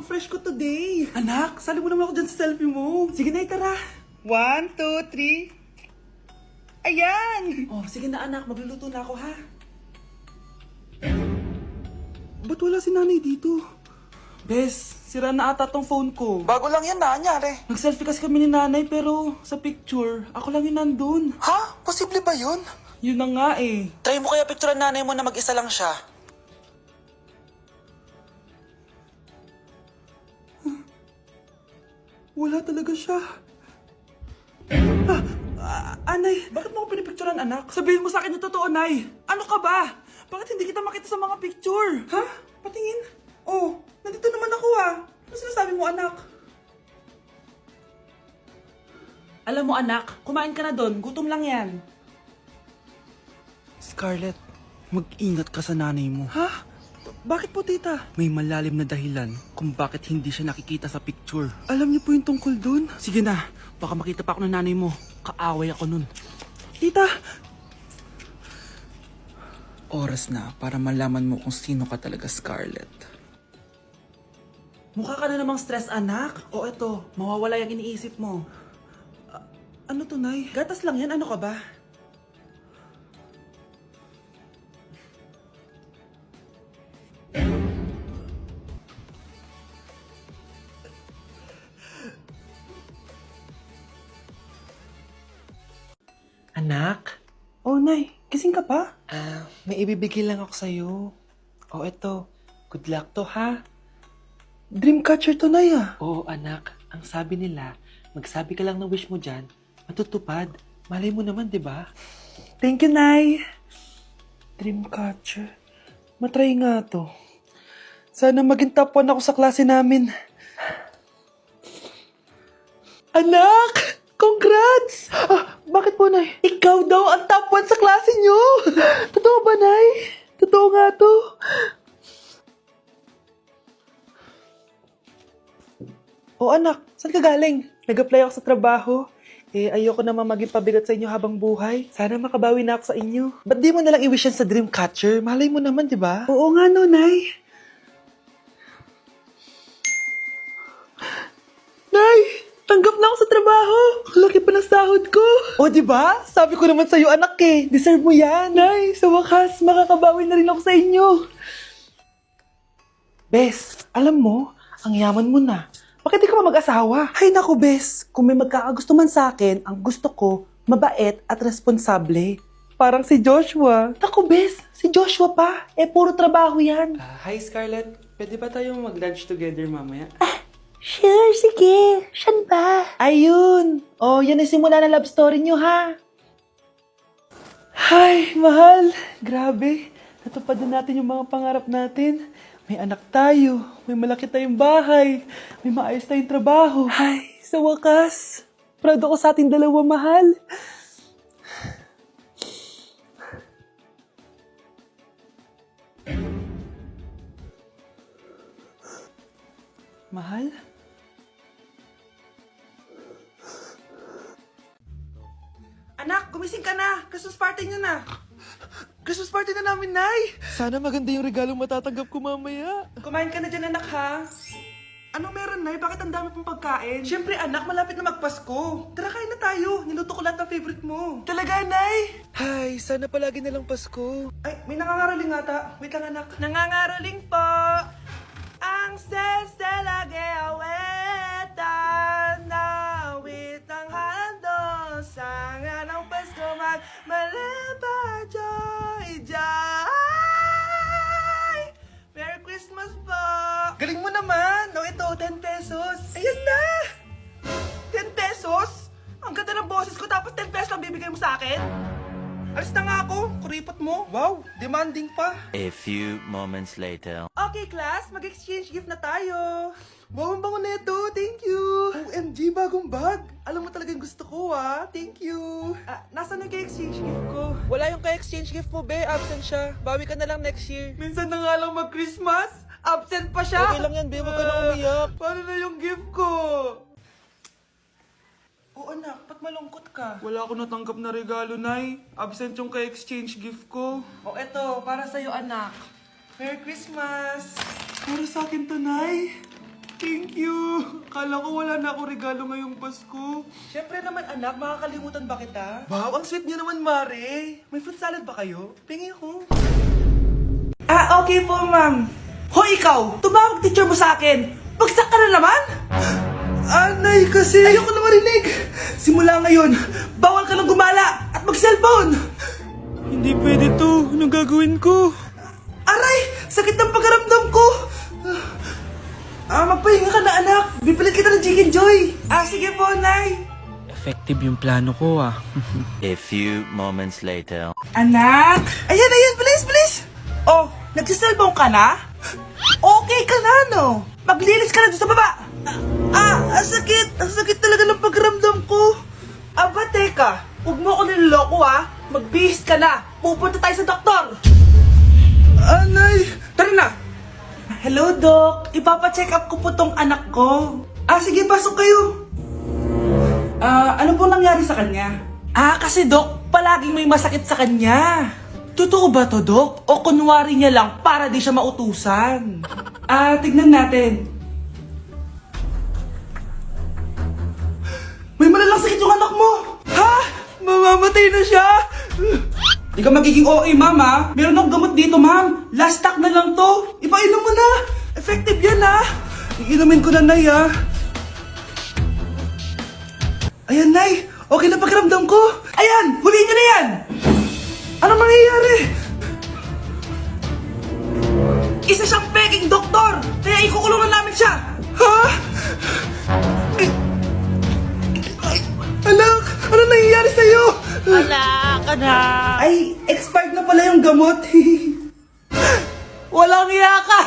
fresh ko today. Anak, sali mo naman ako dyan sa selfie mo. Sige na, tara. 1, 2, 3. Ayan! Oh, sige na anak, magluluto na ako ha. Ba't wala si nanay dito? Bes, sira na ata tong phone ko. Bago lang yan, nangyari. Nag-selfie kasi kami ni nanay pero sa picture, ako lang yung nandun. Ha? Posible ba yun? Yun na nga eh. Try mo kaya picturean nanay mo na mag-isa lang siya. Wala talaga siya. Anay, bakit mo ako pinipicturean, anak? Sabihin mo sa akin yung totoo, Nay. Ano ka ba? Bakit hindi kita makita sa mga picture? Ha? Patingin? Oh, nandito naman ako ah. Ano sinasabi mo, anak? Alam mo, anak, kumain ka na doon. Gutom lang yan. Scarlett, mag-ingat ka sa nanay mo. Ha? Bakit po, tita? May malalim na dahilan kung bakit hindi siya nakikita sa picture. Alam niyo po yung tungkol doon? Sige na, baka makita pa ako ng nanay mo. Kaaway ako nun. Tita! Oras na para malaman mo kung sino ka talaga, Scarlett. Mukha ka na namang stress, anak. O eto, mawawala yung iniisip mo. Ano to, Nay? Gatas lang yan, ano ka ba? Anak? Oh, Nay, gising ka pa? May ibibigay lang ako sa'yo. O eto, good luck to ha. Dreamcatcher to, Nay ah. Oo anak, ang sabi nila, magsabi ka lang ng wish mo dyan, matutupad. Malay mo naman, di ba? Thank you, Nay. Dreamcatcher. Matry nga to. Sana maging top 1 ako sa klase namin. Anak! Congrats! Bakit po, Nay? Ikaw daw ang top 1 sa klase nyo! Totoo ba, Nay? Totoo nga to. O anak, saan ka galing? Nag-apply ako sa trabaho. Ayoko naman maging pabigat sa inyo habang buhay. Sana makabawi na ako sa inyo. Ba't di mo nalang i-wish yan sa Dreamcatcher? Malay mo naman, di ba? Oo nga no, Nay. Nay! Tanggap na ako sa trabaho! Ang laki pa ng sahod ko! O, di ba? Sabi ko naman sa'yo, anak eh. Deserve mo yan. Nay, sa wakas, makakabawi na rin ako sa inyo. Bes, alam mo, ang yaman mo na. Bakit di ka pa mag-asawa? Ay naku, Bes. Kung may magkakagusto man sa akin, ang gusto ko, mabait at responsable. Parang si Joshua. Naku, Bes. Si Joshua pa. Puro trabaho yan. Hi Scarlett, pwede ba tayong mag-lunch together mamaya? Sure, sige. Saan ba? Ayun. Oh, yan ang simula ng love story nyo, ha? Ay, mahal. Grabe. Natupad na natin yung mga pangarap natin. May anak tayo. May malaki tayong bahay. May maayos tayong trabaho. Ay, sa wakas. Proud ako sa ating dalawa, mahal. Mahal? Anak, gumising ka na! Christmas party niyo na! Christmas party na namin, Nay! Sana maganda yung regalong matatanggap ko mamaya. Kumain ka na dyan, anak, ha? Anong meron, Nay? Bakit ang dami pong pagkain? Siyempre, anak, malapit na magpasko. Tara, kain na tayo. Niluto ko lahat ng favorite mo. Talaga, Nay? Hi, sana palagi na lang Pasko. Ay, may nangangaraling ata. Wait lang, anak. Nangangaraling po! Ang seselage awetan na wit ang hando sa nga ng Pasko magmalaba joy joy. Merry Christmas po! Galing mo naman! No, ito, 10 pesos. Ayan na! 10 pesos? Ang ganda ng boses ko tapos 10 pesos lang bibigay mo sa akin? Alis na nga ako, kuripot mo. Wow, demanding pa. A few moments later. Okay, class, mag-exchange gift na tayo. Wow, ang bango nito. Thank you. OMG, bagong bag. Alam mo talaga yung gusto ko, ah. Thank you. Nasaan yung exchange gift ko? Wala yung ka-exchange gift mo, be. Absent siya. Bawi ka na lang next year. Minsan na nga lang mag-Christmas. Absent pa siya. Okay lang yan, be. Huwag ka na umiyak. Paano na yung gift ko? Oo, anak. Ba't malungkot ka? Wala ako natanggap na regalo, Nay. Absent yung ka-exchange gift ko. O, eto. Para sa'yo, anak. Merry Christmas. Para sa akin to, Nay. Akala ko wala na ako regalo ngayong Pasko. Siyempre naman anak, makakalimutan ba kita? Wow, ang sweet niyo naman, Mare. May fruit salad ba kayo? Pingi ko. Ah, okay po, ma'am. Hoy, ikaw! Tumawag teacher mo sa akin! Bagsak ka na naman! Anay, kasi ayoko na marinig! Simula ngayon, bawal ka nang gumala at mag-cellphone! Hindi pwede to. Anong gagawin ko? Aray! Sakit ng pagkaramdam ko! Magpahinga ka na, anak. Bipilit kita ng Chicken Joy. Sige po, Nay. Effective yung plano ko ah. A few moments later. Anak! Ayan, bilis! Oh, nagsiselfone ka na? Okay ka na, no? Maglinis ka na doon sa baba. Ang sakit. Ang sakit talaga ng pagkaramdam ko. Aba, teka. Huwag mo ako niloloko, ha? Magbihis ka na. Pupunta tayo sa doktor. Anay! Tara na! Hello, Doc. Ipapacheck up ko po tong anak ko. Sige, pasok kayo. Ano po nangyari sa kanya? Kasi Doc, palaging may masakit sa kanya. Totoo ba to, Doc? O kunwari niya lang para di siya mautusan? Tignan natin. May malalang sakit yung anak mo! Ha? Mamamatay na siya? Di ka magiging okay, ma'am, ha? Meron akong gamot dito, ma'am. Last stock na lang to. Ipainom mo na. Effective yan, ha? Iinumin ko na, Nay, ha? Ayan, Nay. Okay na pakiramdam ko. Ayan, huliin niyo na yan. Anong mangyayari? Isa siyang peking doktor. Kaya ikukulungan namin siya. Ha? Ay, anak, ano nangyayari sa'yo? Ay, expired na pala yung gamot. Walang iya ka.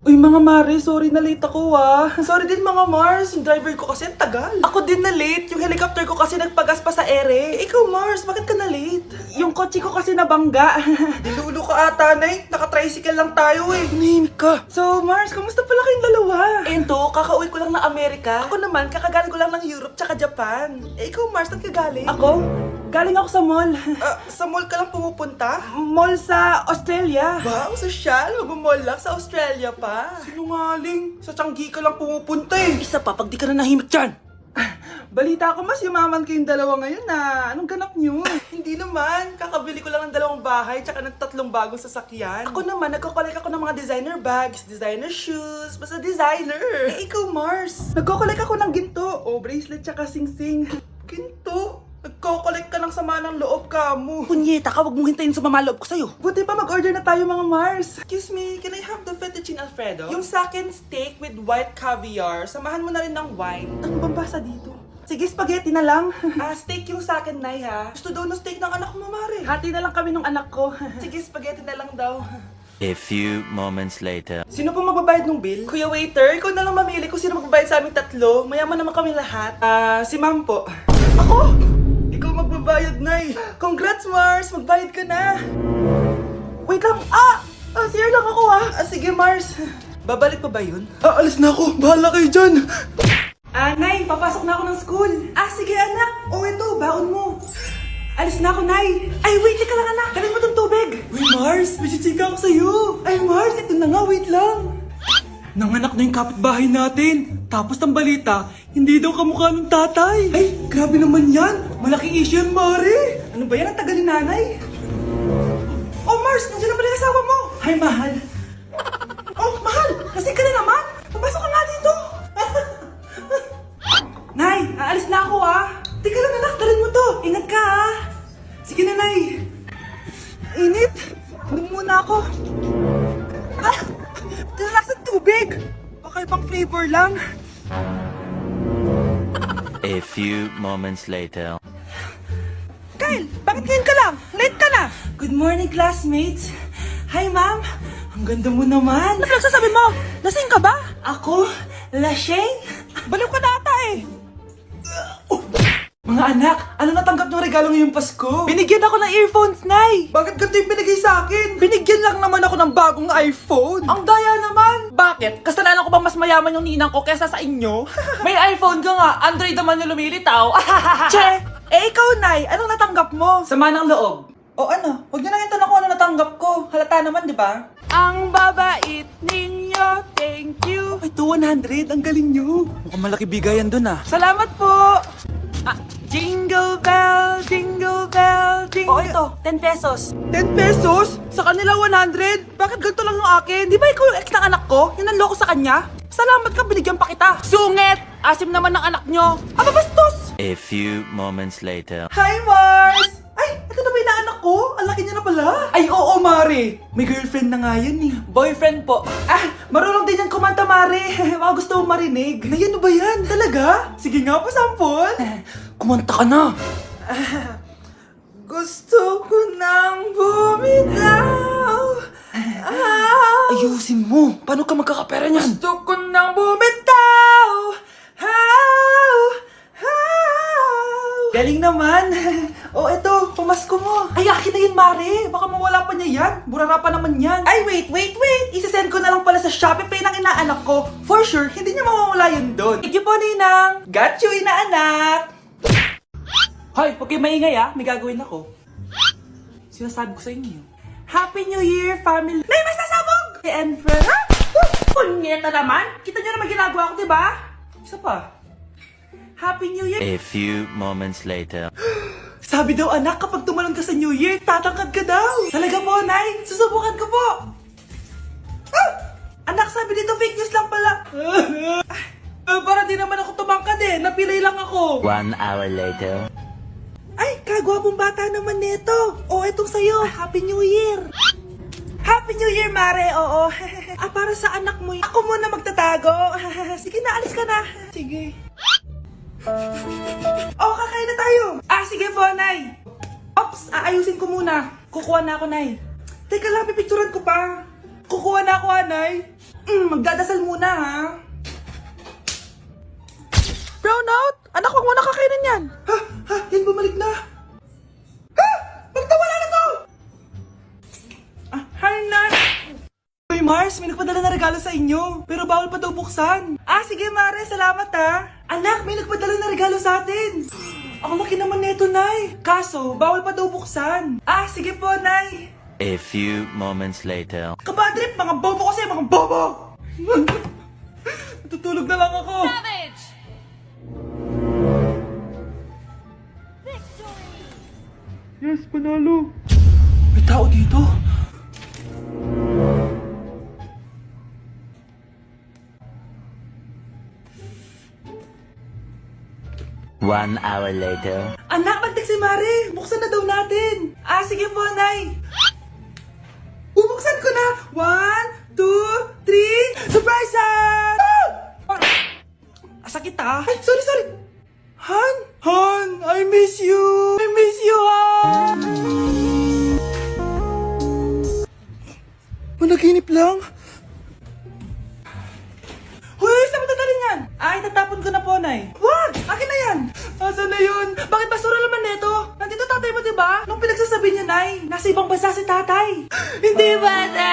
Uy, mga Mare, sorry na late ako, Sorry din, mga Mars. Yung driver ko kasi ang tagal. Ako din na late. Yung helicopter ko kasi nagpagas pa sa ere. Ikaw, Mars, bakit ka na late? Yung kotse ko kasi nabangga. Dilulo ka ata, Nay. Naka-tricycle lang tayo, Nahimik ka. So, Mars, kamusta pala kayong dalawa? Ento, kakauwi ko lang ng Amerika. Ako naman, kakagaling ko lang ng Europe tsaka Japan. Ikaw, Mars, saan ka galing? Ako? Galing ako sa mall. Sa mall ka lang pumupunta? Mall sa Australia. Wow, sosyal. Mag-mall lang sa Australia pa. Sinungaling. Sa Changi ka lang pumupunta Isa pa, pag di ka na nahimik dyan. Balita ko mas yumaman kayong dalawa ngayon Anong ganap nyo? Hindi naman. Kakabili ko lang ng 2 bahay tsaka ng 3 bagong sasakyan. Ako naman, nagko-collect ako ng mga designer bags, designer shoes, basta designer. Ikaw, Mars. Nagko-collect ako ng ginto. Bracelet tsaka sing-sing. Ginto? Nagko-collect ka ng sama ng loob ka mo. Punyeta ka, wag mong hintayin sa mamaloob ko sa'yo. Buti pa mag-order na tayo, mga Mars. Excuse me, can I have the fettuccine Alfredo? Yung sa akin steak with white caviar. Samahan mo na rin ng wine. Ano bang basa dito? Sige, spaghetti na lang. Steak yung sa akin, Nay, ha? Gusto daw ng steak ng anak mo, Mare. Hati na lang kami ng anak ko. Sige, spaghetti na lang daw. A few moments later. Sino pong magbabayad ng bill? Kuya waiter, ikaw na lang mamili kung sino magbabayad sa aming 3. Mayaman naman kami lahat. Si Ma'am po. Ako? Ikaw magbabayad, Nay. Congrats, Mars. Magbayad ka na. Wait lang. CR lang ako, Sige, Mars. Babalik pa ba yun? Alis na ako. Bahala kayo dyan. Nay, papasok na ako ng school. Sige, anak. Ito, baon mo. Alis na ako, Nay. Ay, wait ka lang, anak. Kanin mo tong tubig. Uy, Mars. May chichika ako sa'yo. Ay, Mars. Ito na nga. Wait lang. Nanganak na yung kapitbahay natin. Tapos ang balita, hindi daw kamukha ng tatay. Ay, grabe naman yan. Malaking issue yan, Mare. Ano ba yan? Ang tagal ni nanay. Mars, nandiyan na pala yung asawa mo. Hi, mahal. Mahal. Kasi ka na naman. Papasok ka nga dito. Nay, aalis na ako, Teka lang, anak. Dalhin mo to. Ingat ka, Sige na, Nay. Init. Inom muna ako. Talakas ng tubig. Baka ibang flavor lang. A few moments later. Kyle, bakit ngayon ka lang? Late ka na. Good morning, classmates. Hi, ma'am. Ang ganda mo naman. Ano nagsasabi mo? Lasing ka ba? Ako? Lasing? Baliw ka na ata Mga anak, ano natanggap ng regalo ngayong Pasko? Binigyan ako ng earphones, Nay! Bakit ganito yung binigay sa akin? Binigyan lang naman ako ng bagong iPhone! Ang daya naman! Bakit? Kasalanan ko ba mas mayaman yung ninang ko kesa sa inyo? May iPhone ka nga, Android naman yung lumilitaw! Che! Ikaw, Nay, anong natanggap mo? Sama ng loob. O ano? Huwag niyo na yung tanong kung ano natanggap ko. Halata naman, di ba? Ang babait ninyo, thank 100. Ang galing nyo. Mukhang malaki bigayan dun ah. Salamat po! Jingle bell, jingle bell, jingle... Oh, ito, 10 pesos. 10 pesos? Sa kanila 100? Bakit ganito lang yung akin? Di ba ikaw yung ex ng anak ko? Yung nanloko sa kanya? Salamat ka, binigyan pa kita. Sungit! Asim naman ng anak nyo. Aba, bastos! A few moments later. Hi, Mars! Ay, ito na ba yung anak ko? Ang laki niya na pala. Ay, oo, Mare. May girlfriend na nga yan eh. Boyfriend po. Marunong din yan kumanta, Mare. Baka gusto mong marinig. Na yan ba yan? Talaga? Sige nga po, sample. Kumanta ka na. Gusto ko nang bumitaw. Ayusin mo. Paano ka magkakapera niyan? Gusto ko nang bumitaw. Galing naman. Eto, pamasko mo. Ay, akin na yun, Mare. Baka mawala pa niya yan. Burara pa naman yan. Ay, wait. Isasend ko na lang pala sa Shopee Pay ng inaanak ko. For sure, hindi niya mawawala yun doon. Thank you po, Ninang. Got you, inaanak. Hoy, huwag kayo maingay May gagawin ako. Sinasabi ko sa inyo. Happy New Year, family. Nay, mas nasabog! And friend. Punyeta naman. Kita niyo naman ginagawa ko, diba? Isa pa. Happy New Year. A few moments later. Sabi daw anak, kapag tumalon ka sa New Year, tatangkad ka daw. Talaga po, Nay. Susubukan ko po. Anak, sabi dito fake news lang pala. Para di naman ako tumangkad Napilay lang ako. 1 hour later. Ay, kagwapong bata naman nito. Etong sa'yo. Happy New Year. Happy New Year, Mare. Oo. Para sa anak mo. Ako muna magtatago. Sige na, alis ka na. Sige. Kakain na tayo. Sige po, Nay. Ops, aayusin ko muna. Kukuha na ako, Nay. Teka lang, pipicturan ko pa. Kukuha na ako, Nay. Magdadasal muna, ha. Brownout! Anak, huwag mo na kakainin yan. Yan bumalik na. Bakit wala na to? Hi, Nay. Uy, Mars, may nagpadala na regalo sa inyo. Pero bawal pa daw buksan. Sige, Mare. Salamat, Anak, may nagpadala na regalo sa atin. Ang laki naman nito, Nay. Kaso, bawal pa daw buksan. Sige po, Nay. A few moments later. Kabadrip, mga bobo kasi, mga bobo. Tutulog na lang ako. Yes, panalo. May tao dito. One hour later. Anak, magtik si Mare. Buksan na daw natin. Sige po, Nay. Bubuksan ko na. 1, 2, 3. Surprise! Sakit Ay, sorry. Han, I miss you. Han. Managinip lang. Hoy, saan mo dadalhin yan? Itatapon ko na po, Nay. Wag! Akin na yan! Asan na yun? Bakit basura naman neto? Nandito tatay mo, diba? Nung pinagsasabi niya, Nay, nasa ibang bansa si tatay. Hindi bata!